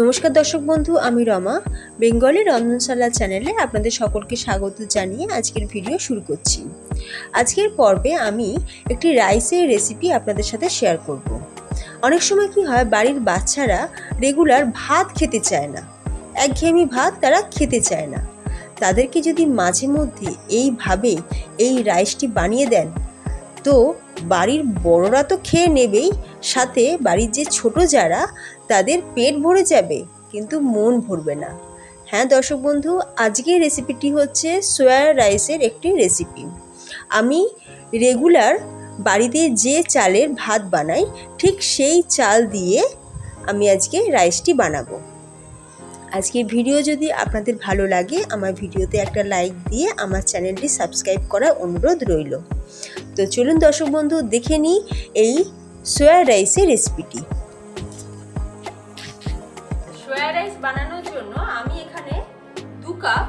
নমস্কার দর্শক বন্ধু, আমি রমা বেঙ্গলি রন্ধনশালা চ্যানেলে আপনাদের সকলকে স্বাগত জানিয়ে আজকের ভিডিও শুরু করছি। আজকের পর্বে আমি একটি রাইসের রেসিপি আপনাদের সাথে শেয়ার করব। অনেক সময় কি হয়, বাড়ির বাচ্চারা রেগুলার ভাত খেতে চায় না, একঘেয়েমি ভাত তারা খেতে চায় না। তাদেরকে যদি মাঝে মধ্যে এইভাবে এই রাইসটি বানিয়ে দেন তো বাড়ির বড়রা তো খেয়ে নেবেই, সাথে বাড়ির যে ছোট যারা তাদের পেট ভরে যাবে কিন্তু মন ভরবে না। হ্যাঁ দর্শক বন্ধু, আজকের রেসিপিটি হচ্ছে সোয়া রাইসের একটি রেসিপি। আমি রেগুলার বাড়িতে যে চালের ভাত বানাই ঠিক সেই চাল দিয়ে আমি আজকে রাইসটি বানাবো। আজকের ভিডিও যদি আপনাদের ভালো লাগে আমার ভিডিওতে একটা লাইক দিয়ে আমার চ্যানেলটি সাবস্ক্রাইব করার অনুরোধ রইল। তো চলুন দর্শক বন্ধু দেখে নিই এই সোয়া রাইসের রেসিপিটি। সোয়া রাইস বানানোর জন্য আমি এখানে 2 কাপ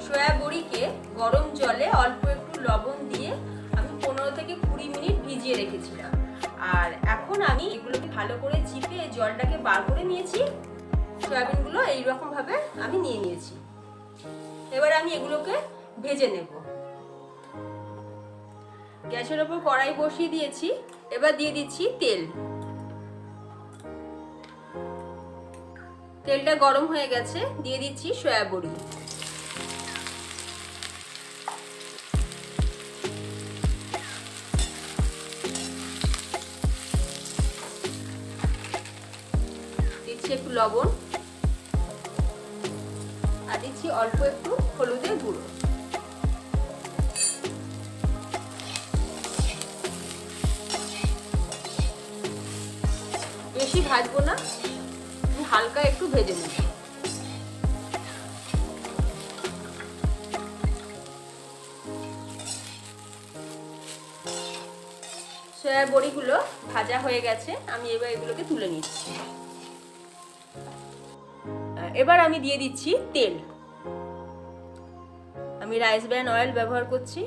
সোয়া বড়িকে গরম জলে অল্প একটু লবণ দিয়ে আমি 15 থেকে 20 মিনিট ভিজিয়ে রেখেছিলাম। আর এখন আমি এগুলোকে ভালো করে চিপে জলটাকে বার করে নিয়েছি। সয়াবিনগুলো এইরকম ভাবে আমি নিয়ে নিয়েছি। এবার আমি এগুলোকে ভেজে নেব। গ্যাসের ওপর কড়াই বসিয়ে দিয়েছি। এবার দিয়ে দিচ্ছি তেল। তেলটা গরম হয়ে গেছে, দিয়ে দিচ্ছি সোয়া বড়ি। দিচ্ছি একটু লবণ আর দিচ্ছি অল্প একটু হলুদের গুঁড়ো। বেশি ভাজবো না, হালকা একটু ভেজে নেব। সয়া বড়িগুলো ভাজা হয়ে গেছে, আমি এবার এগুলোকে তুলে নিচ্ছি। এবার আমি দিয়ে দিচ্ছি তেল। আমি রাইস ব্র্যান অয়েল ব্যবহার করছি।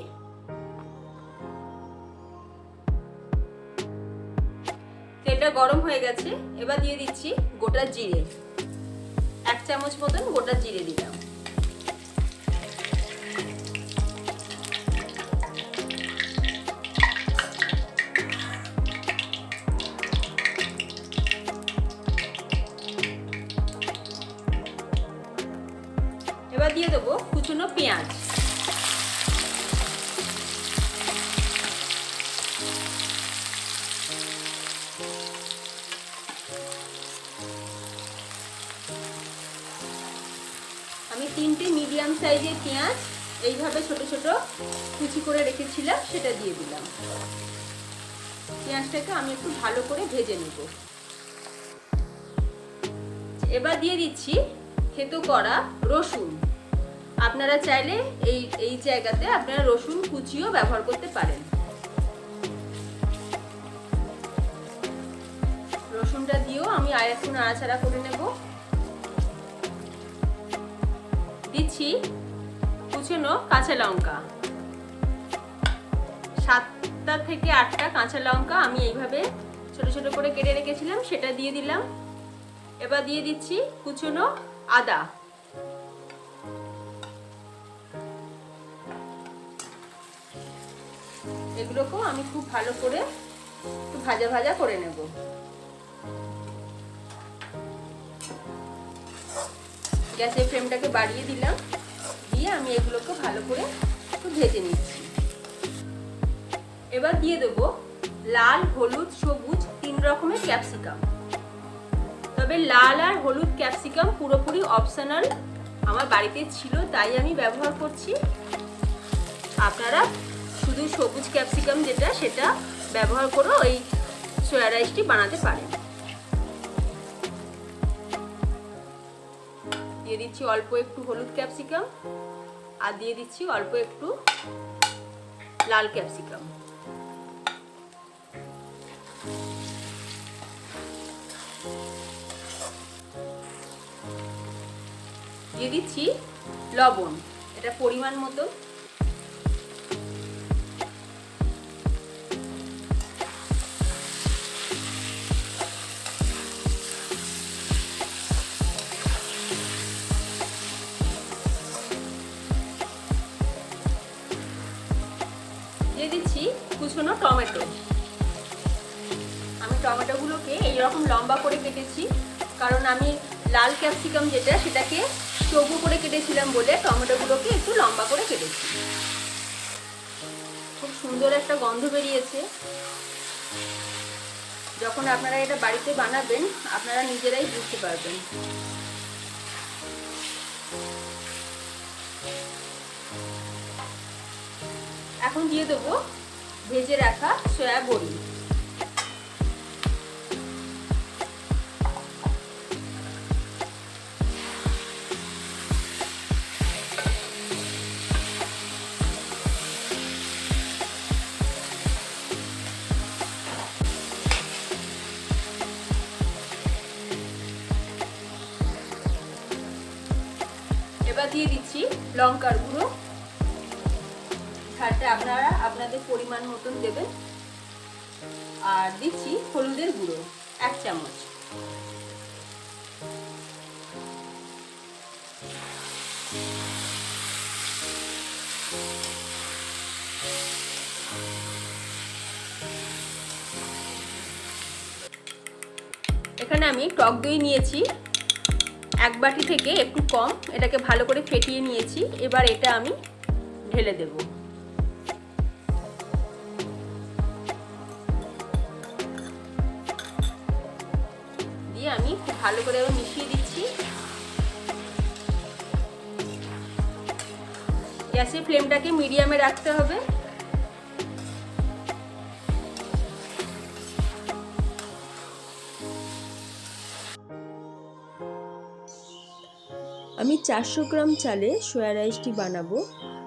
তেলটা গরম হয়ে গেছে, এবার দিয়ে দিচ্ছি গোটা জিরে। 1 চামচ মতন গোটা জিরে দিলাম। এবার দিয়ে দেবো কুচনো পেঁয়াজ। আমি 3টে মিডিয়াম সাইজের পেঁয়াজ এইভাবে ছোট ছোট কুচি করে রেখেছিলাম, সেটা দিয়ে দিলাম। পেঁয়াজটাকে আমি একটু ভালো করে ভেজে নেব। এবার দিয়ে দিচ্ছি থেতো করা রসুন। আপনারা চাইলে এই জায়গাতে আপনারা রসুন কুচিও ব্যবহার করতে পারেন। রসুনটা দিয়েও আমি আরেকটু নাড়াচাড়া করে নেব। দিচ্ছি কুচনো কাঁচা লঙ্কা। 7টা থেকে 8টা কাঁচা লঙ্কা আমি এইভাবে ছোট ছোট করে কেটে রেখেছিলাম, সেটা দিয়ে দিলাম। এবার দিয়ে দিচ্ছি কুচনো আদা। এগুলোকেও আমি খুব ভালো করে একটু ভাজা ভাজা করে নেব। গ্যাসের ফ্লেমটাকে বাড়িয়ে দিলাম, দিয়ে আমি এগুলোকে ভালো করে একটু ভেজে নিচ্ছি। এবার দিয়ে দেবো লাল, হলুদ, সবুজ 3 রকমের ক্যাপসিকাম। তবে লাল আর হলুদ ক্যাপসিকাম পুরোপুরি অপশনাল, আমার বাড়িতে ছিল তাই আমি ব্যবহার করছি। আপনারা শুধু সবুজ ক্যাপসিকাম যেটা সেটা ব্যবহার করে ওই সোয়া রাইসটি বানাতে পারেন। দিয়ে দিচ্ছি অল্প একটু হলুদ ক্যাপসিকাম আর দিয়ে দিচ্ছি অল্প একটু লাল ক্যাপসিকাম। দিয়ে দিচ্ছি লবণ, এটা পরিমাণ মতো। এরকম লম্বা করে কেটেছি, কারণ আমি লাল ক্যাপসিকাম যেটা সেটাকে চৌকো করে কেটেছিলাম বলে টমেটোগুলোকে একটু লম্বা করে কেটেছি। খুব সুন্দর একটা গন্ধ বেরিয়েছে। যখন আপনারা এটা বাড়িতে বানাবেন আপনারা নিজেরাই বুঝতে পারবেন। এখন দিয়ে দেবো ভেজে রাখা সয়া বড়ি। এবার দিয়ে দিচ্ছি লঙ্কার গুঁড়ো, ঝালটা আপনারা আপনাদের পরিমাণ মতন দেবেন। আর দিচ্ছি হলুদের গুঁড়ো 1 চামচ। এখানে আমি টক দই নিয়েছি 1 বাটি থেকে একটু কম, এটাকে ভালো করে ফেটিয়ে নিয়েছি। এবার এটা আমি ঢেলে দেব। দিয়ে আমি খুব ভালো করে মিশিয়ে দিচ্ছি। গ্যাসের ফ্লেমটাকে মিডিয়ামে রাখতে হবে। আমি 400 গ্রাম চালে সোয়া রাইসটি বানাবো,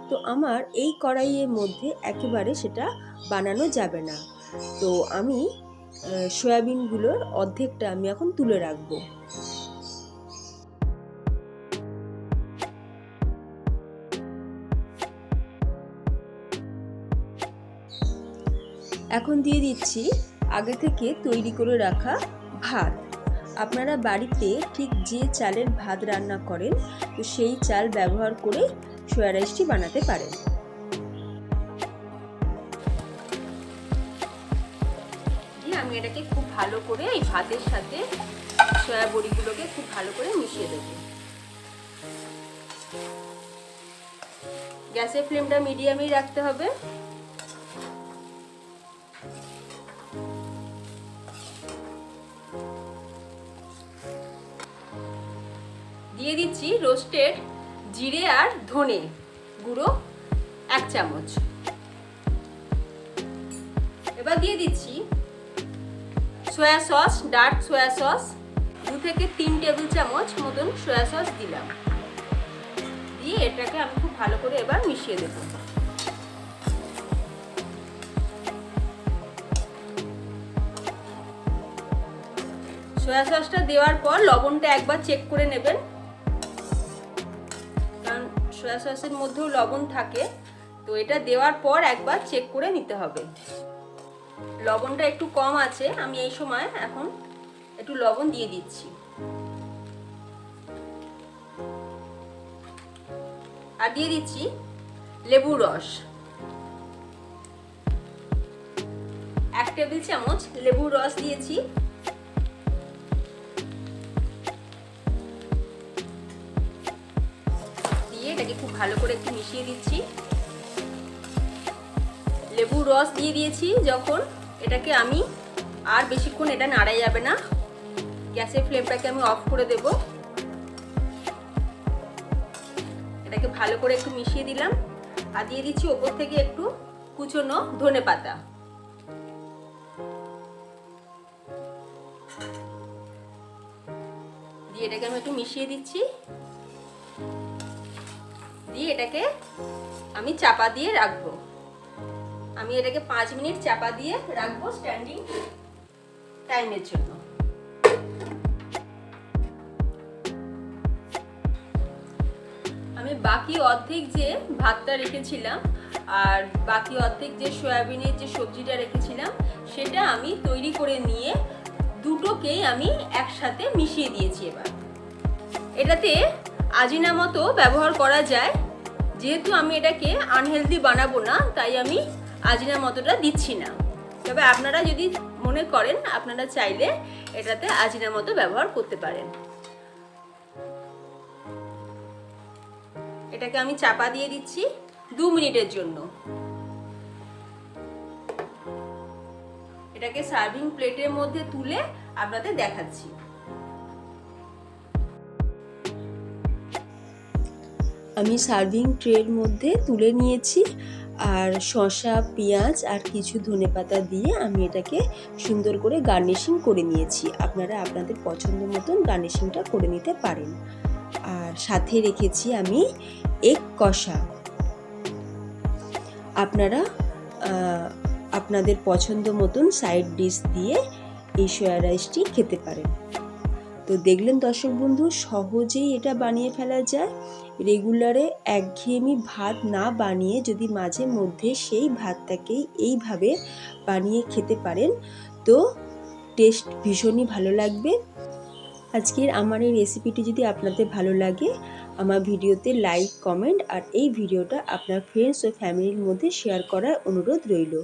তো আমার এই কড়াইয়ের মধ্যে একেবারে সেটা বানানো যাবে না। তো আমি সয়াবিনগুলোর অর্ধেকটা আমি এখন তুলে রাখবো। এখন দিয়ে দিচ্ছি আগে থেকে তৈরি করে রাখা ভাত। আপনারা বাড়িতে ঠিক যে চালের ভাত রান্না করেন তো সেই চাল ব্যবহার করে সোয়া রাইসটি বানাতে পারেন। আমি এটাকে খুব ভালো করে এই ভাতের সাথে সয়া বড়িগুলোকে খুব ভালো করে মিশিয়ে দেব। গ্যাসের ফ্লেমটা মিডিয়ামেই রাখতে হবে। দিয়ে দিচ্ছি রোস্টেড জিরে আর ধনে গুঁড়ো 1 চামচ। এবার দিয়ে দিচ্ছি soya sauce, dark soya sauce 2 থেকে 3 টেবিল চামচ মতন সয়া সস দিলাম। দিয়ে এটাকে আমি খুব ভালো করে এবার মিশিয়ে দেব। সয়া সসটা দেওয়ার পর লবণটা একবার চেক করে নেবেন, কারণ সয়া সসের মধ্যেও লবণ থাকে, তো এটা দেওয়ার পর একবার চেক করে নিতে হবে। লবণটা একটু কম আছে, আমি এই সময় এখন একটু লবণ দিয়ে দিচ্ছি। আর দিয়ে দিচ্ছি লেবুর রস 1 টেবিল চামচ লেবুর রস দিয়েছি। দিয়ে এটাকে খুব ভালো করে একটু মিশিয়ে দিচ্ছি। লেবুর রস দিয়ে দিয়েছি যখন, এটাকে আমি আর বেশিক্ষণ এটা নাড়া যাবে না। গ্যাসের ফ্লেমটাকে আমি অফ করে দেব। এটাকে ভালো করে একটু মিশিয়ে দিলাম। আর দিয়ে দিচ্ছি ওপর থেকে একটু কুচনো ধনেপাতা। দিয়ে এটাকে আমি একটু মিশিয়ে দিচ্ছি। দিয়ে এটাকে আমি চাপা দিয়ে রাখবো। আমি এটাকে 5 মিনিট চাপা দিয়ে রাখবো স্ট্যান্ডিং টাইমের জন্য। আমি বাকি অর্ধেক যে ভাতটা রেখেছিলাম আর বাকি অর্ধেক যে সয়াবিনের যে সবজিটা রেখেছিলাম সেটা আমি তৈরি করে নিয়ে দুটোকেই আমি একসাথে মিশিয়ে দিয়েছি। এবার এটাতে আজিনামতো ব্যবহার করা যায়, যেহেতু আমি এটাকে আনহেলদি বানাবো না তাই আমি আজিনামতোটা দিচ্ছি না। তবে আপনারা যদি মনে করেন আপনারা চাইলে এটাতে আজিনামতো ব্যবহার করতে পারেন। এটাকে আমি চাপা দিয়ে দিচ্ছি 2 মিনিটের জন্য। এটাকে সার্ভিং প্লেটের মধ্যে তুলে আপনাদের দেখাচ্ছি। আমি সার্ভিং ট্রের মধ্যে তুলে নিয়েছি, আর শসা, পেঁয়াজ আর কিছু ধনেপাতা দিয়ে আমি এটাকে সুন্দর করে গার্নিশিং করে নিয়েছি। আপনারা আপনাদের পছন্দ মতন গার্নিশিংটা করে নিতে পারেন। আর সাথে রেখেছি আমি এগ কষা। আপনারা আপনাদের পছন্দ মতন সাইড ডিশ দিয়ে এই সয়া রাইসটি খেতে পারেন। তো দেখলেন দর্শক বন্ধু, সহজেই এটা বানিয়ে ফেলা যায়। রেগুলারে একঘেয়েমি ভাত না বানিয়ে যদি মাঝে মধ্যে সেই ভাতটাকেই এইভাবে বানিয়ে খেতে পারেন তো টেস্ট ভীষণই ভালো লাগবে। আজকের আমার এই রেসিপিটি যদি আপনাদের ভালো লাগে, আমার ভিডিওতে লাইক, কমেন্ট আর এই ভিডিওটা আপনার ফ্রেন্ডস ও ফ্যামিলির মধ্যে শেয়ার করার অনুরোধ রইল।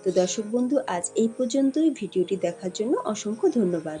তো দর্শক বন্ধু, আজ এই পর্যন্তই। ভিডিওটি দেখার জন্য অসংখ্য ধন্যবাদ।